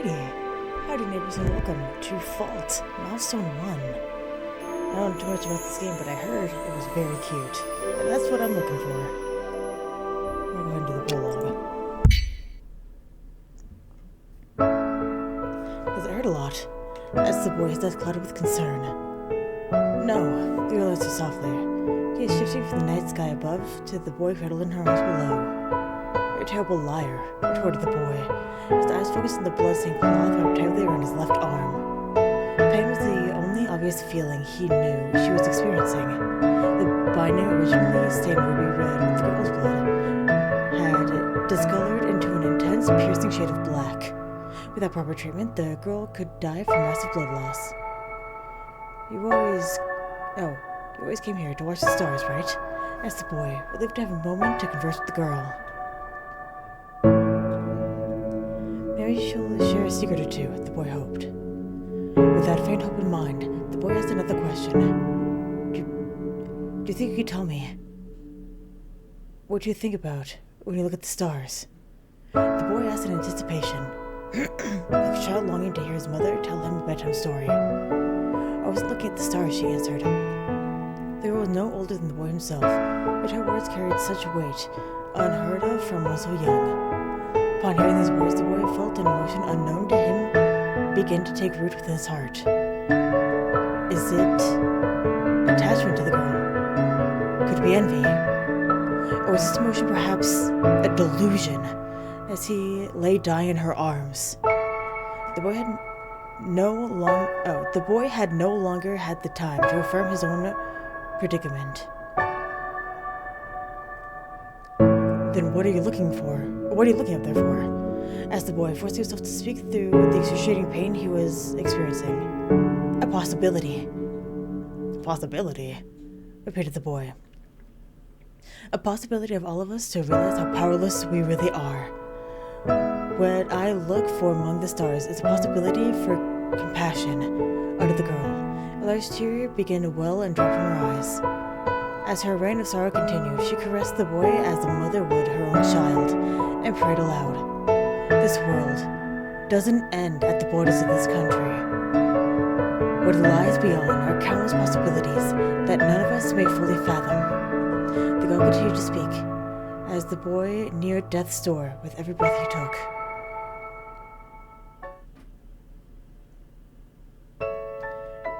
Alrighty. Howdy Neighbors and welcome to Fault Milestone One. I don't know too much about this game, but I heard it was very cute. And that's what I'm looking for. I'm gonna go ahead and do the prologue. Because I heard a lot. As the boy, his eyes clouded with concern. No, the girl answered softly. He is shifting from the night sky above to the boy cradled in her arms below. You're a terrible liar, retorted the boy. His eyes focused on the blood-stained cloth wrapped tightly around his left arm. Pain was the only obvious feeling he knew she was experiencing. The binding, originally stained ruby red with the girl's blood, had discolored into an intense, piercing shade of black. Without proper treatment, the girl could die from massive blood loss. You always came here to watch the stars, right? Asked the boy, relieved to have a moment to converse with the girl. Maybe she'll share a secret or two, the boy hoped. With that faint hope in mind, the boy asked another question. Do you think you could tell me? What do you think about when you look at the stars? The boy asked in anticipation, like a child longing to hear his mother tell him a bedtime story. I wasn't looking at the stars, she answered. The girl was no older than the boy himself, but her words carried such weight, unheard of from one so young. Upon hearing these words, the boy felt an emotion unknown to him begin to take root within his heart. Is it attachment to the girl? Could it be envy? Or was this emotion perhaps a delusion as he lay dying in her arms? The boy had no longer had the time to affirm his own predicament. Then what are you looking for? What are you looking up there for? Asked the boy, forcing himself to speak through the excruciating pain he was experiencing. A possibility. A possibility? Repeated the boy. A possibility of all of us to realize how powerless we really are. What I look for among the stars is a possibility for compassion, uttered the girl. A large tear began to well and drop from her eyes. As her reign of sorrow continued, she caressed the boy as a mother would her own child, and prayed aloud. This world doesn't end at the borders of this country. What lies beyond are countless possibilities that none of us may fully fathom. The girl continued to speak, as the boy neared death's door with every breath he took.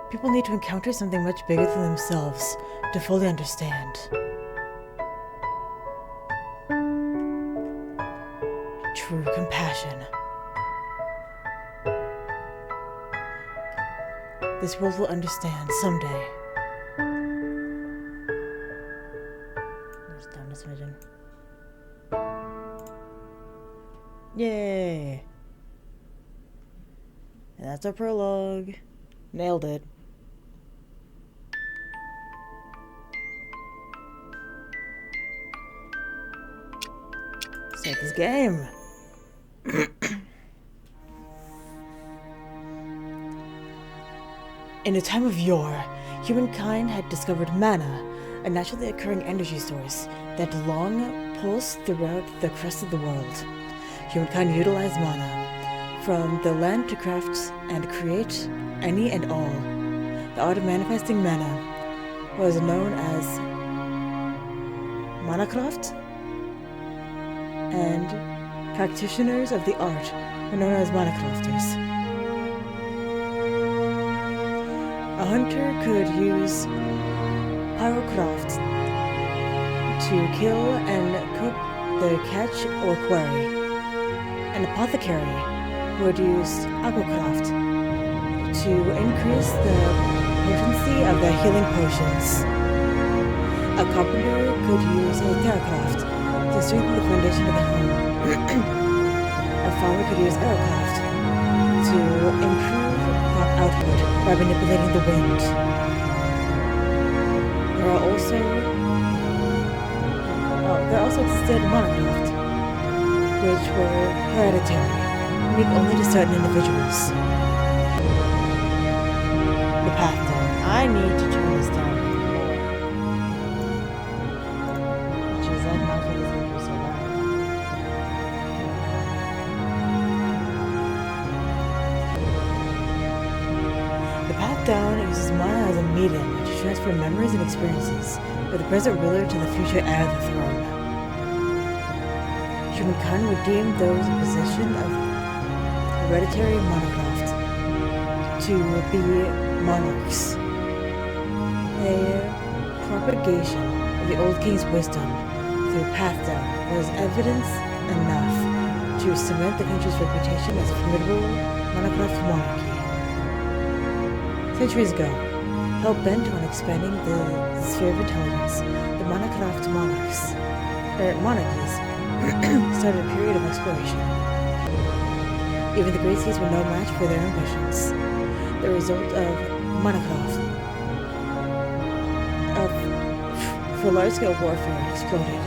People need to encounter something much bigger than themselves to fully understand. True compassion. This world will understand someday. Just down this vision. Yay! And that's our prologue. Nailed it. Start this game. In a time of yore, humankind had discovered mana, a naturally occurring energy source that long pulsed throughout the crest of the world. Humankind utilized mana from the land to craft and create any and all. The art of manifesting mana was known as manacraft, and practitioners of the art were known as manacrafters. A hunter could use pyrocraft to kill and cook their catch or quarry. An apothecary would use aquacraft to increase the potency of their healing potions. A carpenter could use theracraft to strengthen the foundation of the home. A farmer could use aerocraft to improve crop output by manipulating the wind. There also existed monocraft, which were hereditary, unique only to certain individuals. The path down. I need to turn this down. Jeez, I'm not for this video so loud. Stone uses mana as a medium to transfer memories and experiences from the present ruler to the future heir of the throne. Humankind would deem those in possession of hereditary monocraft to be monarchs. A propagation of the old king's wisdom through Pathdown was evidence enough to cement the country's reputation as a formidable monocraft monarchy. Centuries ago, hell-bent on expanding the sphere of intelligence, the monocraft monarchies started a period of exploration. Even the great seas were no match for their ambitions. The result of monocraft for large-scale warfare exploded,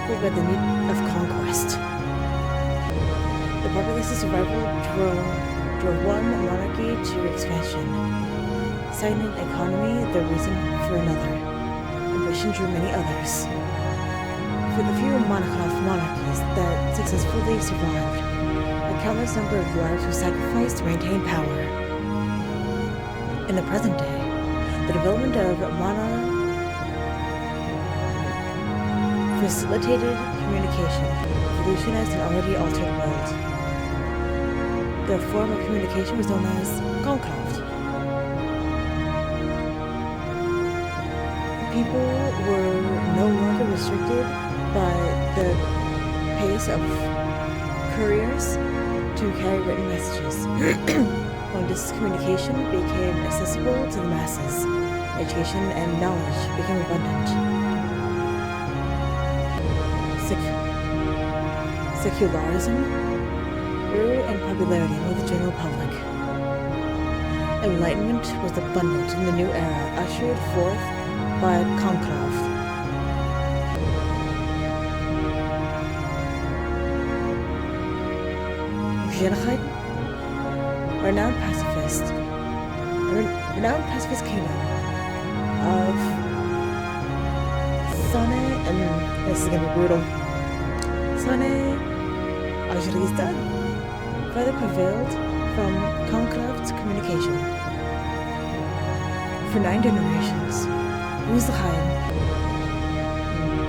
fueled by the need of conquest. The population survival drove one monarchy to expansion. Stagnant economy, the reason for another. Ambition drew many others. For the few monocraft monarchies that successfully survived, a countless number of lives were sacrificed to maintain power. In the present day, the development of facilitated communication revolutionized an already altered world. The form of communication was known as concraft. People were no longer restricted by the pace of couriers to carry written messages. Long-distance communication became accessible to the masses. Education and knowledge became abundant. Secularism grew in popularity among the general public. Enlightenment was abundant in the new era, ushered forth by concraft. GamesRHard, renowned pacifist kingdom of Sane, and this is gonna be brutal. Sane Ajrizda further prevailed from concraft communication. For 9 generations, GamesRHard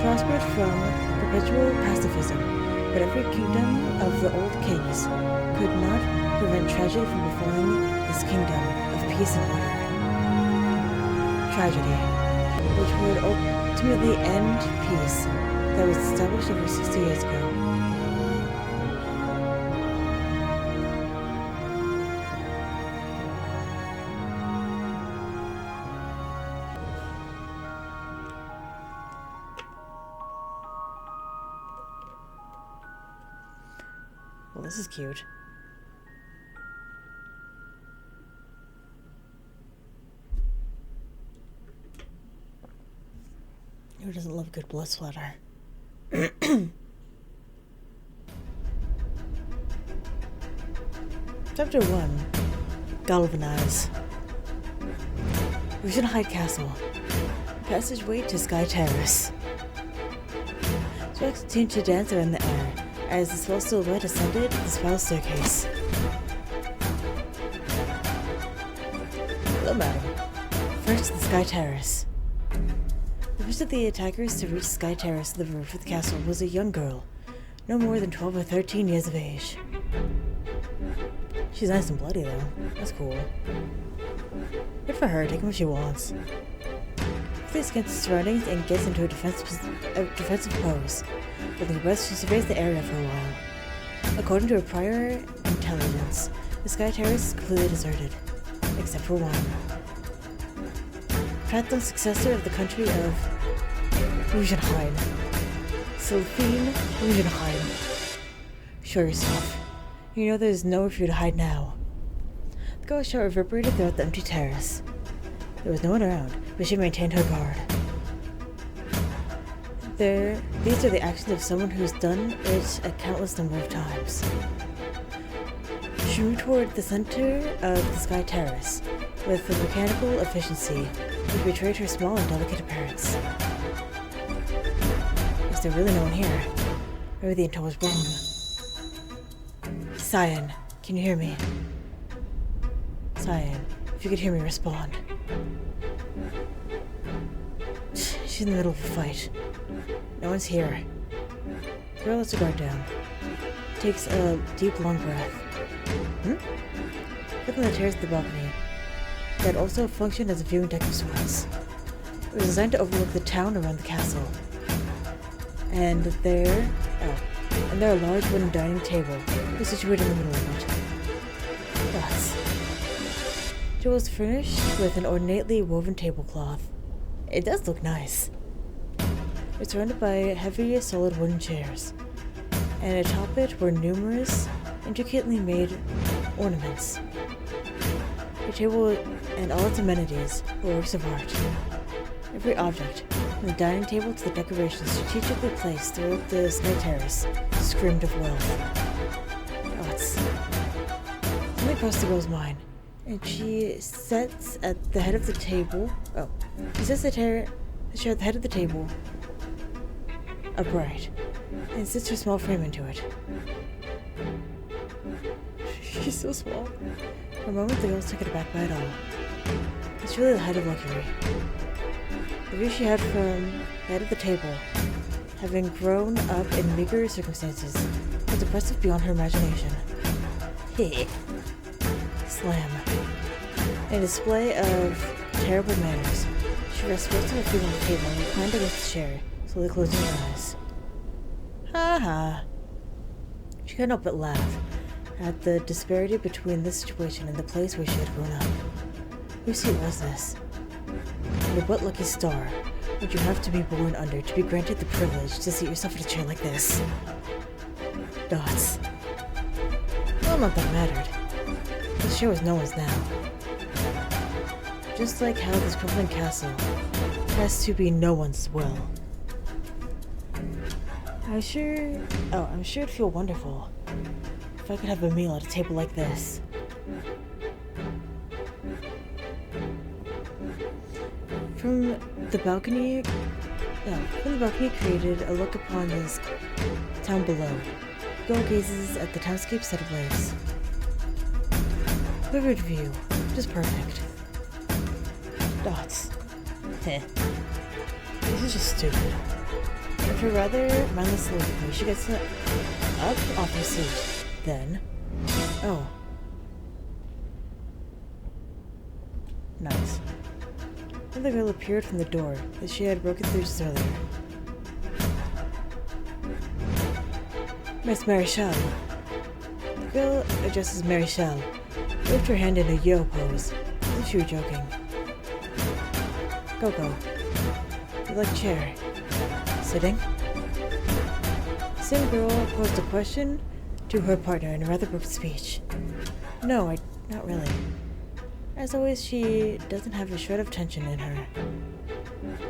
prospered from perpetual pacifism, but every kingdom of the old kings could not prevent tragedy from befalling this kingdom of peace and order. Tragedy, which would ultimately end peace that was established over 60 years ago. Well, this is cute. Who doesn't love a good blood splatter? Chapter 1. Galvanize. GamesRHard Castle. Passageway to Sky Terrace. Sparks seemed to dance around the air as the small silhouette ascended the spiral staircase. Hello, madam. First, the Sky Terrace. The first of the attackers to reach Sky Terrace, the roof of the castle, was a young girl, no more than 12 or 13 years of age. She's nice and bloody, though. That's cool. Good for her, taking what she wants. Flees against the surroundings and gets into a defensive pose. Holding her breath, she surveys the area for a while. According to her prior intelligence, the Sky Terrace is completely deserted, except for one. Pathdown successor of the country of GamesRHard. Sylphine GamesRHard. Show yourself. You know there's nowhere for you to hide now. The girl's shout reverberated throughout the empty terrace. There was no one around, but she maintained her guard. These are the actions of someone who's done it a countless number of times. She moved toward the center of the Sky Terrace with a mechanical efficiency which betrayed her small and delicate appearance. Is there really no one here? Maybe the intel was wrong. Cyan, can you hear me? Cyan, if you could hear me respond. She's in the middle of a fight. No one's here. The girl lets her guard down. Takes a deep, long breath. Put on the terrace of the balcony that also functioned as a viewing deck of sorts. It was designed to overlook the town around the castle. And there a large wooden dining table was situated in the middle of it. Thus, it was furnished with an ornately woven tablecloth. It does look nice. It's surrounded by heavy, solid wooden chairs, and atop it were numerous, intricately made ornaments. The table and all its amenities were works of art. Every object, from the dining table to the decorations strategically placed throughout the side terrace, screamed of wealth. Something crossed the girl's mind, and she sits at the head of the table. She sits the chair at the head of the table, upright, and sits her small frame into it. She's so small. For a moment, the girl was taken aback by it all. It's really the height of luxury. The view she had from the head of the table, having grown up in meager circumstances, was impressive beyond her imagination. Hey. Slam. In a display of terrible manners, she rests both of her feet on the table and reclined against the chair, slowly closing her eyes. Ha ha. She couldn't help but laugh at the disparity between this situation and the place where she had grown up. Whose seat was this? And what lucky star would you have to be born under to be granted the privilege to seat yourself in a chair like this? Dots. Well, not that mattered. This chair was no one's now. Just like how this crumbling castle has to be no one's as well. I'm sure it'd feel wonderful if I could have a meal at a table like this. From the balcony created a look upon this town below. The girl gazes at the townscape set ablaze. Vivid view, just perfect. Dots. Heh. This is just stupid. After a rather mindless soliloquy, she gets up off her seat. Then, nice. Another girl appeared from the door that she had broken through just earlier. Miss Marichal. The girl addressed as Marichal waved her hand in a yo pose, as if she were joking. Coco. You like chair? Sitting? The same girl posed a question to her partner in a rather broken speech. No, not really. As always, she doesn't have a shred of tension in her.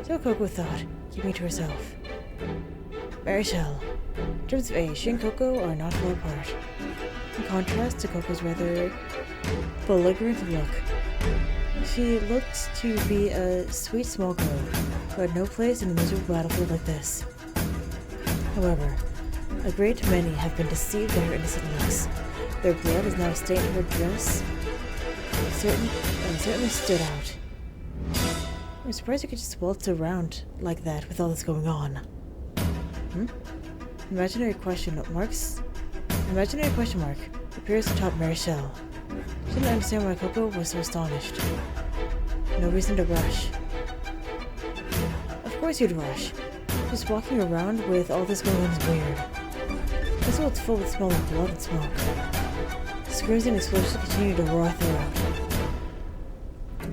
So Coco thought, keeping to herself. Marichal. In terms of age, she and Coco are not far apart. In contrast to Coco's rather belligerent look, she looked to be a sweet small girl who had no place in a miserable battlefield like this. However, a great many have been deceived by her innocent looks. Their blood is now stained her dress. Certainly stood out. I'm surprised you could just waltz around like that with all this going on. Imaginary question mark appears atop Marichal. She didn't understand why Coco was so astonished. No reason to rush. Of course you'd rush. Just walking around with all this going on is weird. This world's full with smell of blood and smoke. Screams and explosions continue to roar throughout.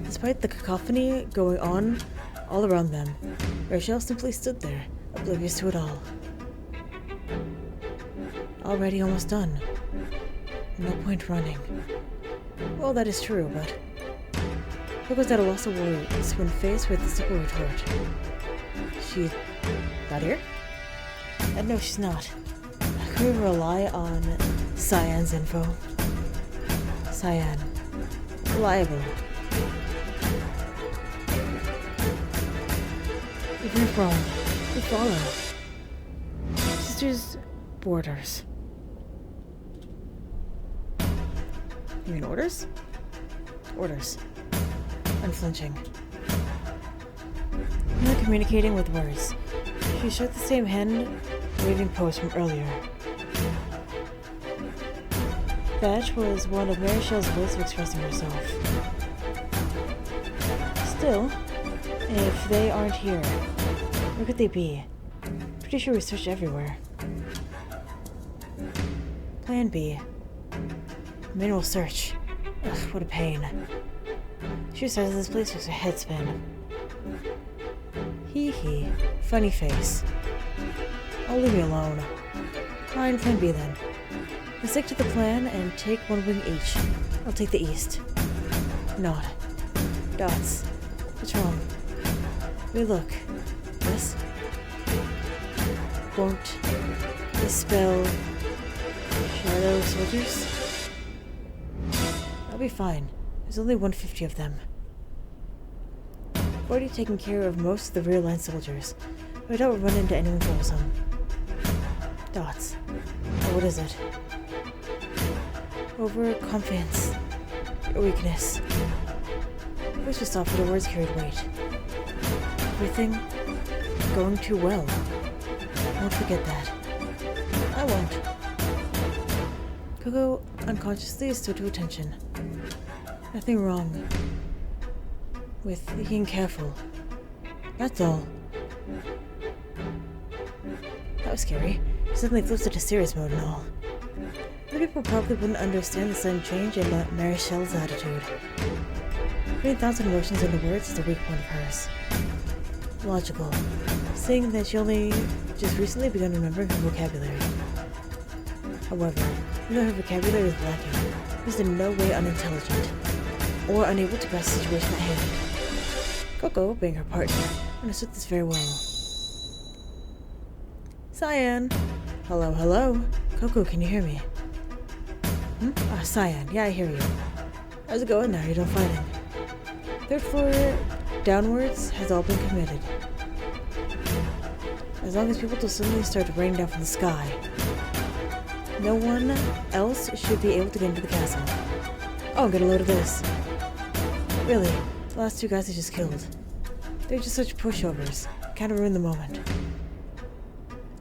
Despite the cacophony going on all around them, Marichal simply stood there, oblivious to it all. Already almost done. No point running. Well, that is true, but Coco's at a loss of words when faced with the simple retort. She's not here? No, she's not. Can we rely on Cyan's info? Cyan. Reliable. Even if wrong, we follow. Sisters, borders. You mean orders? Orders. unflinching. Not communicating with words. She showed the same hand-waving pose from earlier. That was one of Mary Shell's ways of expressing herself. Still, if they aren't here, where could they be? Pretty sure we searched everywhere. Plan B. Manual search. Ugh, what a pain. She starts this place makes her head spin. Hee hee. Funny face. I'll leave you alone. Fine, plan B then. Let's stick to the plan and take one wing each. I'll take the east. Nod. Dots. What's wrong? We look. Yes? Won't dispel shadow soldiers? I'll be fine. There's only 150 of them. I've already taken care of most of the rear line soldiers, but I don't run into anyone troublesome. Dots. Oh, what is it? Overconfidence. Your weakness. Voice was soft, but the words carried weight. Everything going too well. Won't forget that. I won't. Coco unconsciously stood to attention. Nothing wrong with being careful. That's all. That was scary. She suddenly flipped into serious mode and all. Other people probably wouldn't understand the sudden change in Mary Shell's attitude. Putting thoughts and emotions into words is a weak point of hers. Logical, seeing that she only just recently begun remembering her vocabulary. However, even though her vocabulary was lacking, she was in no way unintelligent, or unable to grasp the situation at hand. Coco, being her partner, understood this very well. Cyan! Hello, hello? Coco, can you hear me? Ah, Cyan, yeah, I hear you. How's it going now? You're done fighting. Third floor downwards has all been committed. As long as people don't suddenly start raining down from the sky. No one else should be able to get into the castle. Oh, I'm gonna load of this. Really, the last two guys I just killed. They're just such pushovers. Kinda ruined the moment.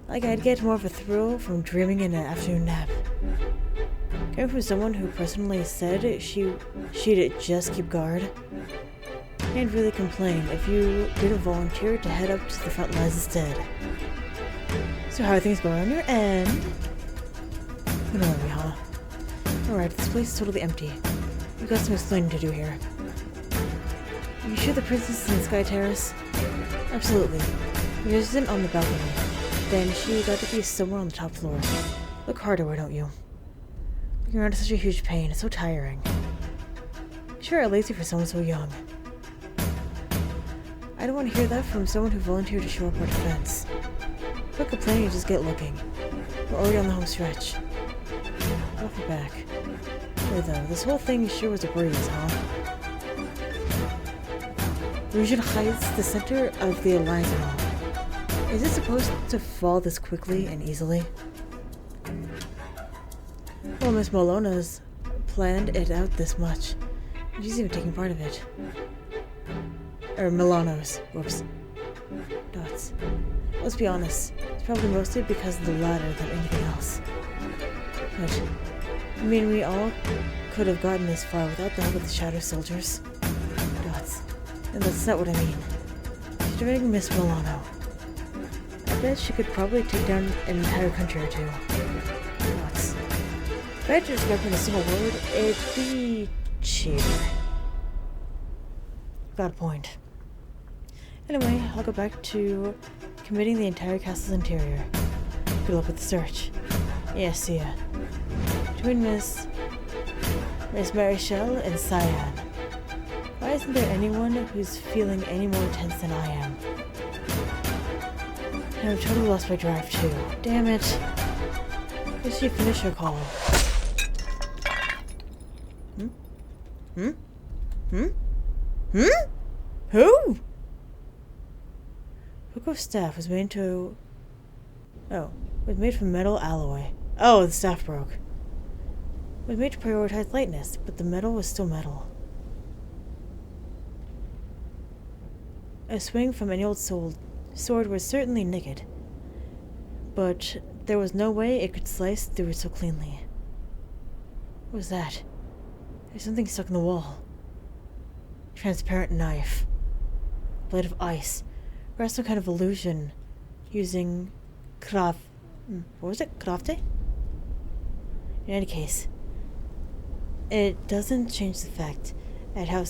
Like I'd get more of a thrill from dreaming in an afternoon nap. Coming from someone who personally said she'd just keep guard. Can't really complain if you didn't volunteer to head up to the front lines instead. So how are things going on your end? You know me, huh? Alright, this place is totally empty. We've got some explaining to do here. You sure the princess is in Sky Terrace? Absolutely. She isn't on the balcony. Then she got to be somewhere on the top floor. Look harder, why don't you? Looking around is such a huge pain. It's so tiring. Sure, lazy for someone so young. I don't want to hear that from someone who volunteered to shore up our defense. Quit complaining and just get looking. We're already on the home stretch. Get off your back. Wait though, this whole thing sure was a breeze, huh? GamesRHard's the center of the Alliance and all. Is it supposed to fall this quickly and easily? Well, Miss Molona's planned it out this much. She's even taking part of it. Or Milano's. Whoops. Dots. Let's be honest. It's probably mostly because of the latter than anything else. But, I mean, we all could have gotten this far without the help of the Shadow Soldiers. Dots. And that's not what I mean. Considering Miss Milano, I bet she could probably take down an entire country or two. Dots. If I had to describe her in a single word, it'd be cheer. Got a point. Anyway, I'll go back to committing the entire castle's interior. Good luck with the search. Yeah, see ya. Between Miss Mary Shell and Cyan. Why isn't there anyone who's feeling any more intense than I am? And I've totally lost my drive too. Damn it. Did she finish her call? Who? Coco's staff was made was made from metal alloy. Oh, the staff broke. It was made to prioritize lightness, but the metal was still metal. A swing from any old sword was certainly naked, but there was no way it could slice through it so cleanly. What was that? There's something stuck in the wall. Transparent knife. Blade of ice. Perhaps some kind of illusion using what was it? Crafte? In any case, it doesn't change the fact that there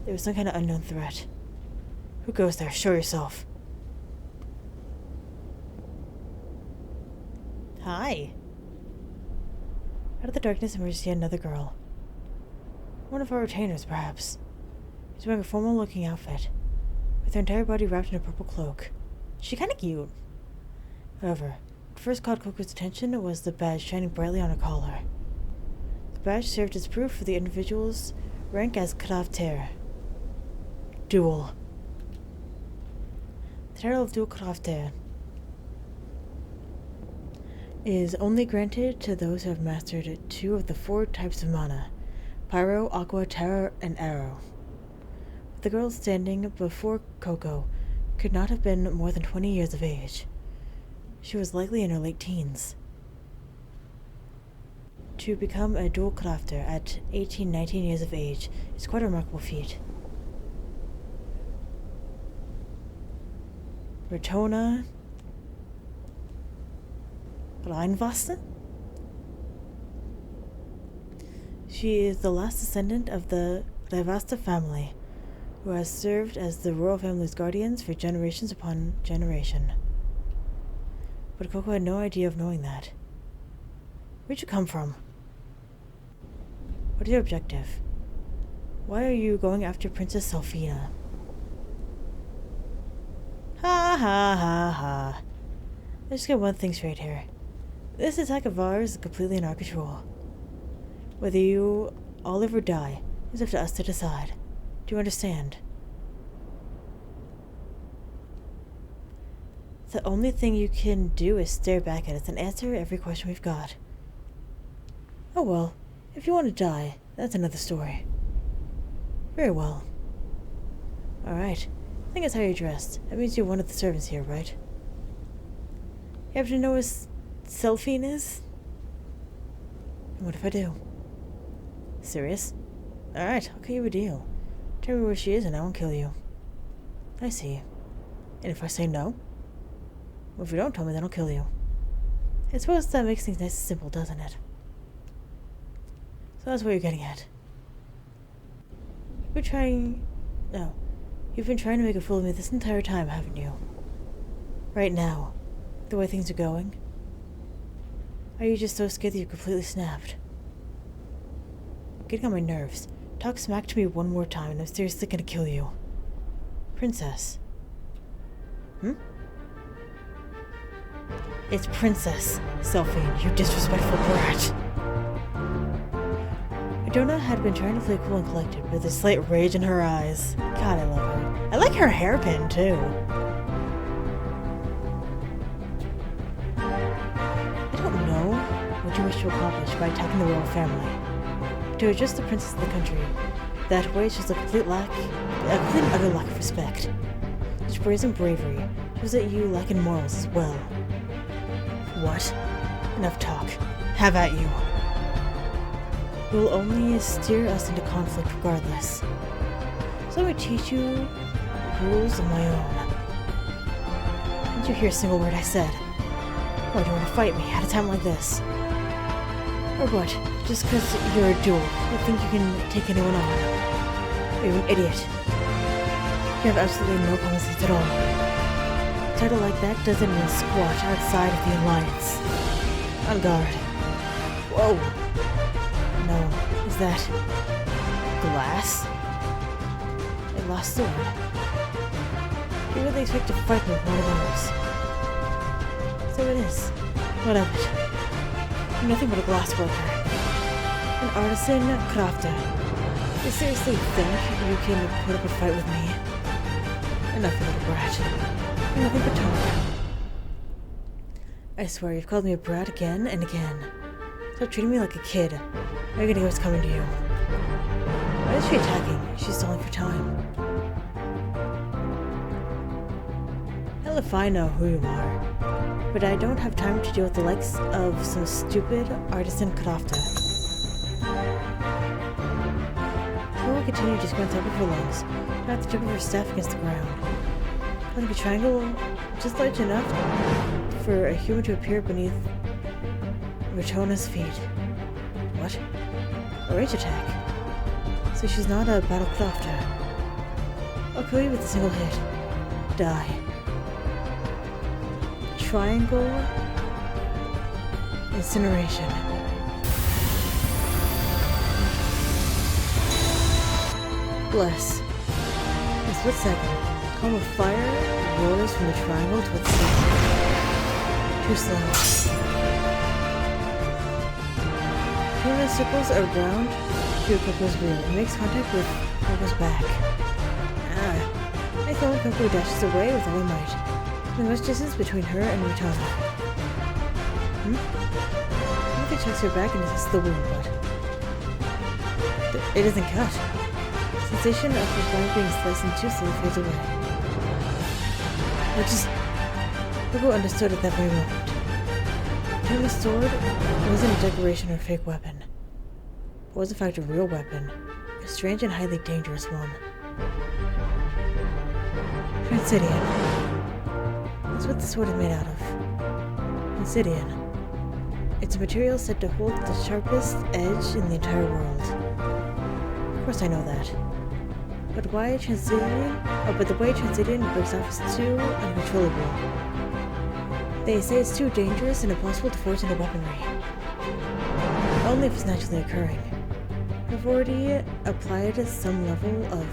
was some kind of unknown threat. Who goes there? Show yourself. Hi. Out of the darkness emerged yet another girl. One of our retainers, perhaps. She's wearing a formal-looking outfit, with her entire body wrapped in a purple cloak. She's kinda cute. However, what first caught Coco's attention was the badge shining brightly on her collar. The badge served as proof for the individual's rank as Crafter. Duel. The title of Dual Crafter is only granted to those who have mastered 2 of the 4 types of mana: Pyro, Aqua, Terra, and Arrow. The girl standing before Coco could not have been more than 20 years of age. She was likely in her late teens. To become a dual crafter at 18-19 years of age is quite a remarkable feat. Retona Reinvasten? She is the last descendant of the Revasta family, who has served as the royal family's guardians for generations upon generation. But Coco had no idea of knowing that. Where'd you come from? What is your objective? Why are you going after Princess Selfina? Ha ha ha ha. Let's get one thing straight here. This attack of ours is completely in our control. Whether you all live or die is up to us to decide. Do you understand? The only thing you can do is stare back at us and answer every question we've got. Oh well, if you want to die, that's another story. Very well. Alright, I think that's how you're dressed. That means you're one of the servants here, right? You happen to know who Selfine is? And what if I do? Serious? Alright, I'll cut you a deal. Tell me where she is and I won't kill you. I see. And if I say no? Well, if you don't tell me, then I'll kill you. I suppose that makes things nice and simple, doesn't it? So that's what you're getting at. You've been trying to make a fool of me this entire time, haven't you? Right now, the way things are going? Are you just so scared that you completely snapped? Getting on my nerves. Talk smack to me one more time and I'm seriously gonna kill you. Princess. It's Princess Selfine, you disrespectful brat. Adona had been trying to play cool and collected, with a slight rage in her eyes. God, I love her. I like her hairpin, too. I don't know what you wish to accomplish by attacking the royal family. To adjust the princess of the country that way shows a complete and utter lack of respect. Such brazen bravery shows that you lack in morals as well. What? Enough talk. Have at you. You will only steer us into conflict regardless. So let me teach you rules of my own. Did you hear a single word I said? Why do you want to fight me at a time like this? Or what? Just because you're a duel, you think you can take anyone on? Are you an idiot? You have absolutely no common sense at all. A title like that doesn't mean squat outside of the Alliance. On guard. Whoa! No, is that glass? A lost sword. You really expect to fight me with one of those? So it is. What of it? I'm nothing but a glass worker. An artisan crafter. You seriously think you can put up a fight with me? Enough, you little brat. You're nothing but talk. I swear, you've called me a brat again and again. Stop treating me like a kid. You're gonna hear what's coming to you. Why is she attacking? She's stalling for time. Well, if I know who you are. But I don't have time to deal with the likes of some stupid artisan crafter. She will continue to go on top of her lungs, not the tip of her staff against the ground. Like a triangle just large enough for a human to appear beneath Ratona's feet. What? A range attack. So she's not a battle crafter. I'll kill you with a single hit. Die. Triangle incineration. Bless. In a split second, a column of fire roars from the triangle to its center. Too slow. Tuna circles around to Coco's rear and makes contact with Coco's back. I thought Coco dashes away with all her might. There's much distance between her and Ratona. Coco checks her back and assists the wound, but it isn't cut. The sensation of her body being sliced in two slowly fades away. Coco understood at that very moment. Ratona's sword wasn't a decoration or a fake weapon. It was in fact a real weapon, a strange and highly dangerous one. Transidian. That's what the sword is made out of. Transidian. It's a material said to hold the sharpest edge in the entire world. Of course I know that. But why Transidian? Oh, but the way Transidian breaks off is too uncontrollable. They say it's too dangerous and impossible to forge into weaponry. Only if it's naturally occurring. I've already applied some level of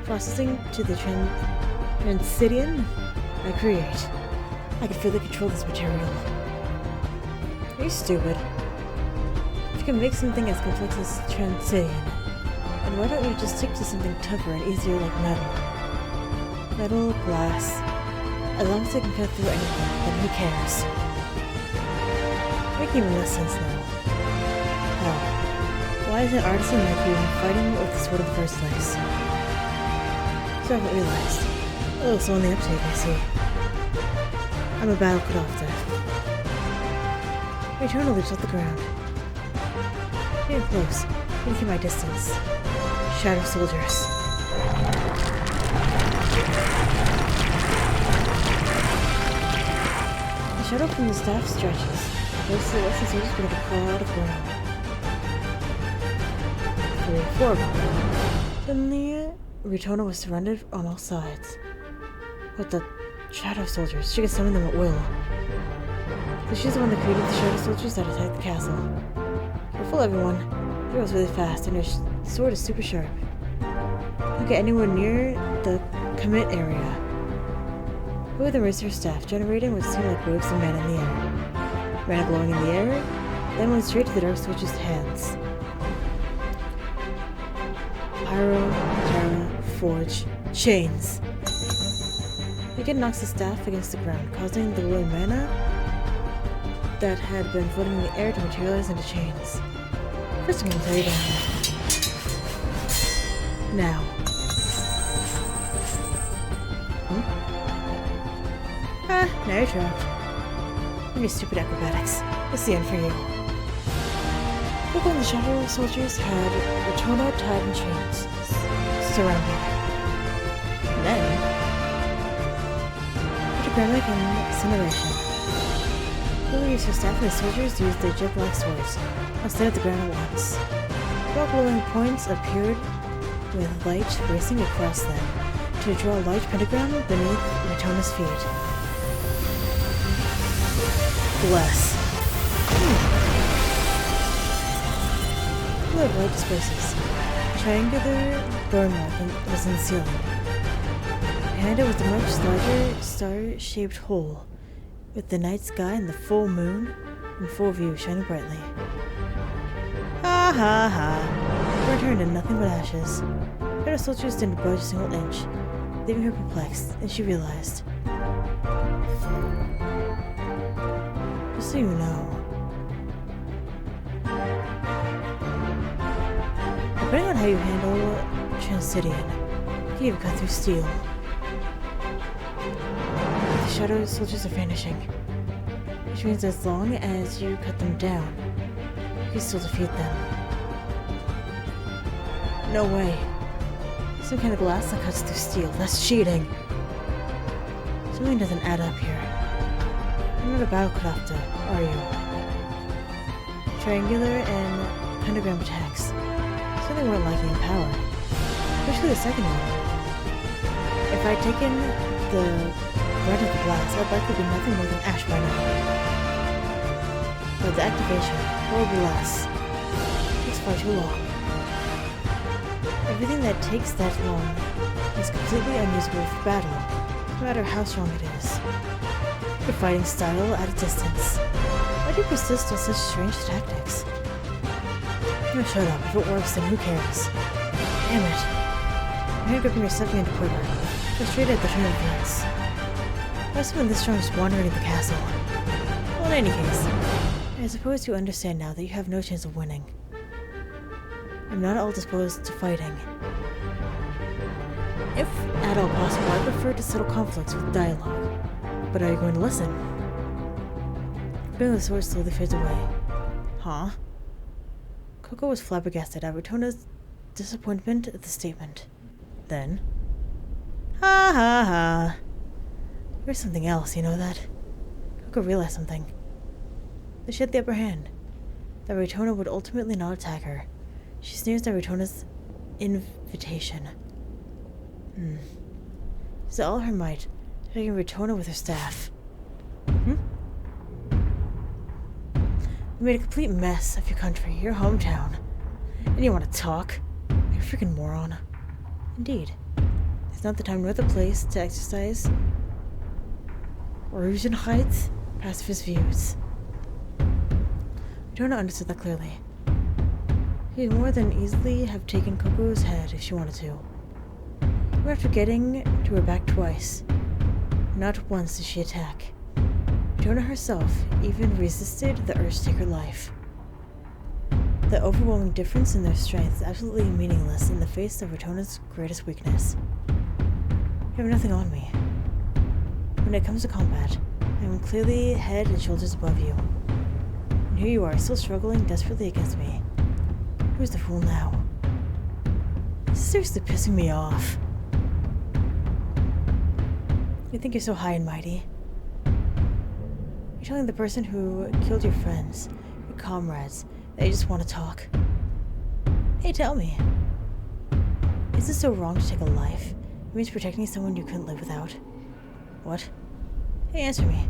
processing to the Transidian I create. I can fully control this material. Are you stupid? If you can make something as complex as Transidian, then why don't you just stick to something tougher and easier like metal? Metal, glass. As long as it can cut through anything, then who cares? Making even less sense now. Hell, why is an artisan like you fighting with the sword in the first place? So I haven't realized. Oh, so on the uptake, I see. I'm a battle crafter. Ratona leaps off the ground. Getting close. Getting to my distance. Shadow soldiers. The shadow from the staff stretches. Those silhouettes and soldiers begin to crawl out of the ground. 3 or 4 of them. Suddenly, Ratona was surrounded on all sides. What the shadow soldiers? She could summon them at will. So she's the one that created the shadow soldiers that attacked the castle. Careful, everyone. The girl's really fast, and her sword is super sharp. Don't get anywhere near the commit area. Both of them raised her staff, generating what seemed like waves of mana in the air. Mana glowing in the air, then went straight to the dark switch's hands. Pyro, Terra, Forge, Chains. Again knocks the staff against the ground, causing the glowing mana that had been floating in the air to materialize into chains. First I'm going to tell you that. Now. Now you're trapped. Your stupid acrobatics. It's the end for you. Coco and the shadow soldiers had Ratona tied in chains, surrounding her. And then, Grandma and incineration. Coco used her staff and the soldiers used their jet black swords. I'll stay at the ground at once. 12 glowing points appeared with light racing across them to draw a large pentagram beneath Ratona's feet. Bless. The light disperses. A triangular burn mark was in the ceiling. Behind it was a much larger star-shaped hole, with the night sky and the full moon in full view shining brightly. Ha ha ha! Burnt her into nothing but ashes. Her soldiers didn't budge a single inch, leaving her perplexed, and she realized. Just so you know, depending on how you handle Transidian, you can even cut through steel. The shadow soldiers are vanishing. Which means as long as you cut them down, you can still defeat them. No way. Some kind of glass that cuts through steel. That's cheating. Something doesn't add up here. You're not a battle crafter, are you? Triangular and pentagram attacks. Certainly weren't lacking in power. Especially the second one. If I'd taken the brunt of the blast, I'd likely be nothing more than ash by now. But the activation, horribly less. Takes far too long. Everything that takes that long is completely unusable for battle, no matter how strong it is. Your fighting style at a distance. Why do you persist on such strange tactics? No, shut up. If it works, then who cares? Damn it. My hand gripping your supplement quiver, frustrated at the turn of events. Why is someone this strong just wandering in the castle? Well, in any case, I suppose you understand now that you have no chance of winning. I'm not all disposed to fighting. If at all possible, I prefer to settle conflicts with dialogue. But are you going to listen? Feeling the sword slowly fades away. Huh? Coco was flabbergasted at Ratona's disappointment at the statement. Then, ha ha ha. There's something else, you know that? Coco realized something. That she had the upper hand. That Ratona would ultimately not attack her. She sneers at Ratona's invitation. Used all her might, attacking Ratona with her staff. You made a complete mess of your country, your hometown. And you want to talk? You're a freaking moron. Indeed. It's not the time nor the place to exercise GamesRHard's pacifist views. Ratona understood that clearly. She would more than easily have taken Coco's head if she wanted to. Even after getting to her back twice, not once did she attack. Ratona herself even resisted the urge to take her life. The overwhelming difference in their strength is absolutely meaningless in the face of Ratona's greatest weakness. You have nothing on me. When it comes to combat, I am clearly head and shoulders above you. And here you are, still struggling desperately against me. Who's the fool now? This is seriously pissing me off. You think you're so high and mighty? You're telling the person who killed your friends, your comrades, that you just want to talk. Hey, tell me. Is it so wrong to take a life? It means protecting someone you couldn't live without. What? Hey, answer me.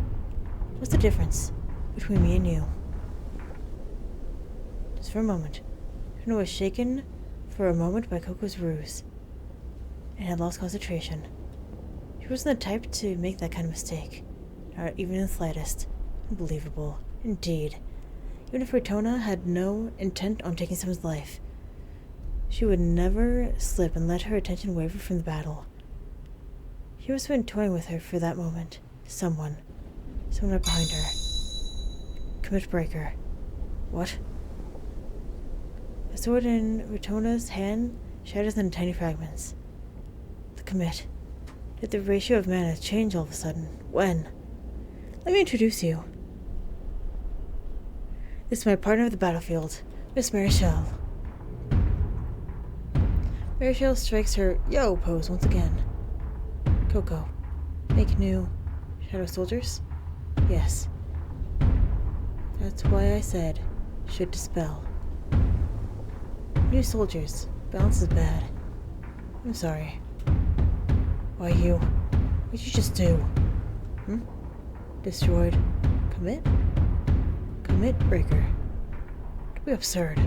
What's the difference between me and you? Just for a moment. Ratona was shaken for a moment by Coco's ruse, and had lost concentration. She wasn't the type to make that kind of mistake, not even in the slightest. Unbelievable. Indeed. Even if Ratona had no intent on taking someone's life, she would never slip and let her attention waver from the battle. He must have been toying with her for that moment. Someone right behind her. Commit breaker. What? The sword in Ratona's hand shatters into tiny fragments. The commit. Did the ratio of mana change all of a sudden? When? Let me introduce you. This is my partner of the battlefield, Miss Marichelle. Marichelle strikes her yo pose once again. Coco. Make new shadow soldiers? Yes. That's why I said, should dispel. New soldiers. Balance is bad. I'm sorry. Why you? What'd you just do? Destroyed. Commit? Commit breaker. Don't be absurd.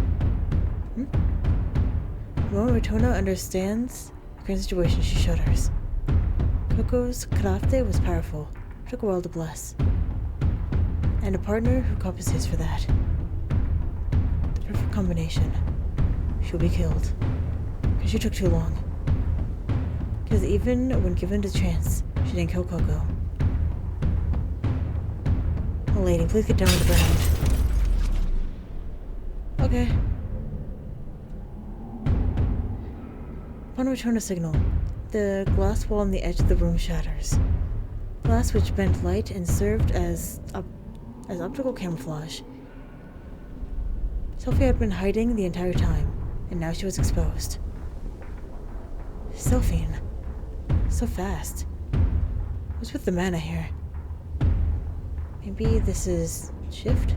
The moment Ratona understands the current situation, she shudders. Coco's karate was powerful. It took a while to bless. And a partner who compensates for that. The perfect combination. She'll be killed. Because she took too long. Because even when given the chance, she didn't kill Coco. Oh, lady, please get down on the ground. Okay. Upon Ratona's signal, the glass wall on the edge of the room shatters. glass which bent light and served as optical camouflage. Sophie had been hiding the entire time, and now she was exposed. Sophie, so fast. What's with the mana here? Maybe this is shift?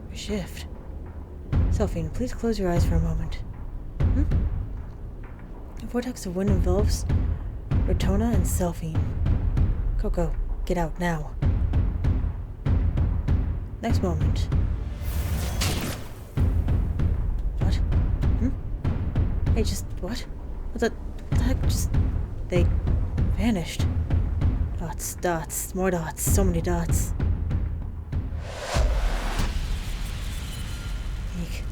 Or shift? Sophie, please close your eyes for a moment. A vortex of wind envelops Rotona and Selphine. Coco, get out now. Next moment. What? Hey, just what? What the heck? They vanished. Dots, more dots, so many dots. Eek.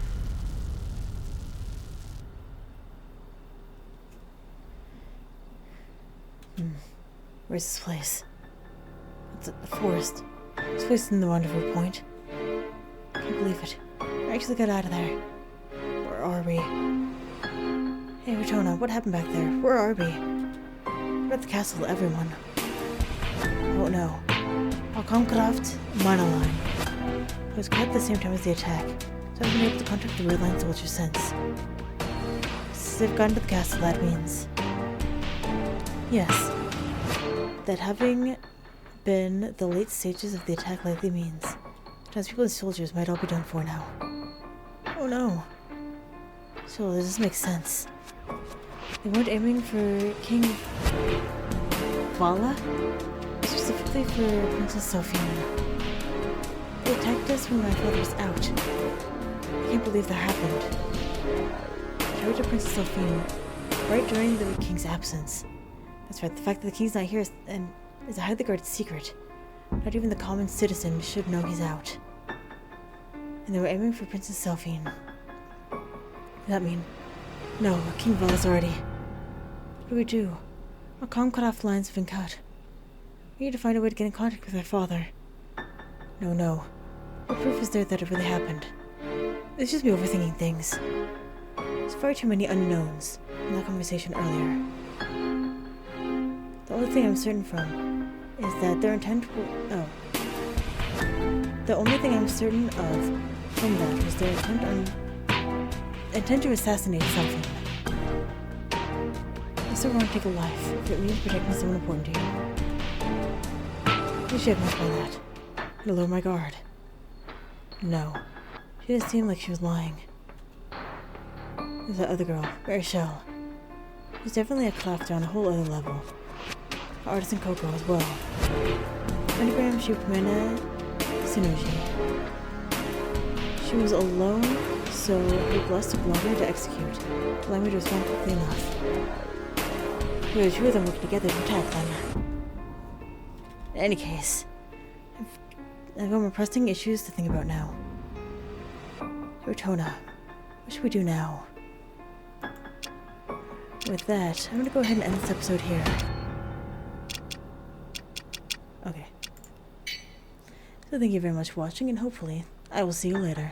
Where's this place? It's a forest. This place isn't the rendezvous point. I can't believe it. I actually got out of there. Where are we? Hey, Rotona, what happened back there? Where are we? We're at the castle, everyone. Oh no. Alcomcraft, Mana Line. I was caught at the same time as the attack, so I've been able to contact the Red Line soldiers since. Since they've gotten to the castle, that means... Yes. That having been the late stages of the attack likely means townspeople and soldiers might all be done for now. Oh no. So does this make sense? They weren't aiming for King Vala? Specifically for Princess Sophia. They attacked us when my father was out. I can't believe that happened. They carried to Princess Sophia right during the king's absence. That's right, the fact that the king's not here is a highly guarded secret. Not even the common citizen should know he's out. And they were aiming for Princess Selphine. Does that mean... No, King Vala's already... What do we do? Our Comcraft lines have been cut. We need to find a way to get in contact with our father. No. What proof is there that it really happened? It's just me overthinking things. There's far too many unknowns in that conversation earlier. The only thing I'm certain from is that their intent The only thing I'm certain of from that was their intent to assassinate something. I still want to take a life if it means protecting someone important to you. What did she have meant by that? To lower my guard. No. She didn't seem like she was lying. There's that other girl, Rachel. She's definitely a crafter on a whole other level. Artisan Coco as well. Pentagram Shupmena Synergy. She was alone, so we blessed took longer to execute, allowing me to respond quickly enough. We were the two of them working together to attack them. In any case, I've got more pressing issues to think about now. Rotona, what should we do now? With that, I'm gonna go ahead and end this episode here. Okay. So thank you very much for watching, and hopefully I will see you later.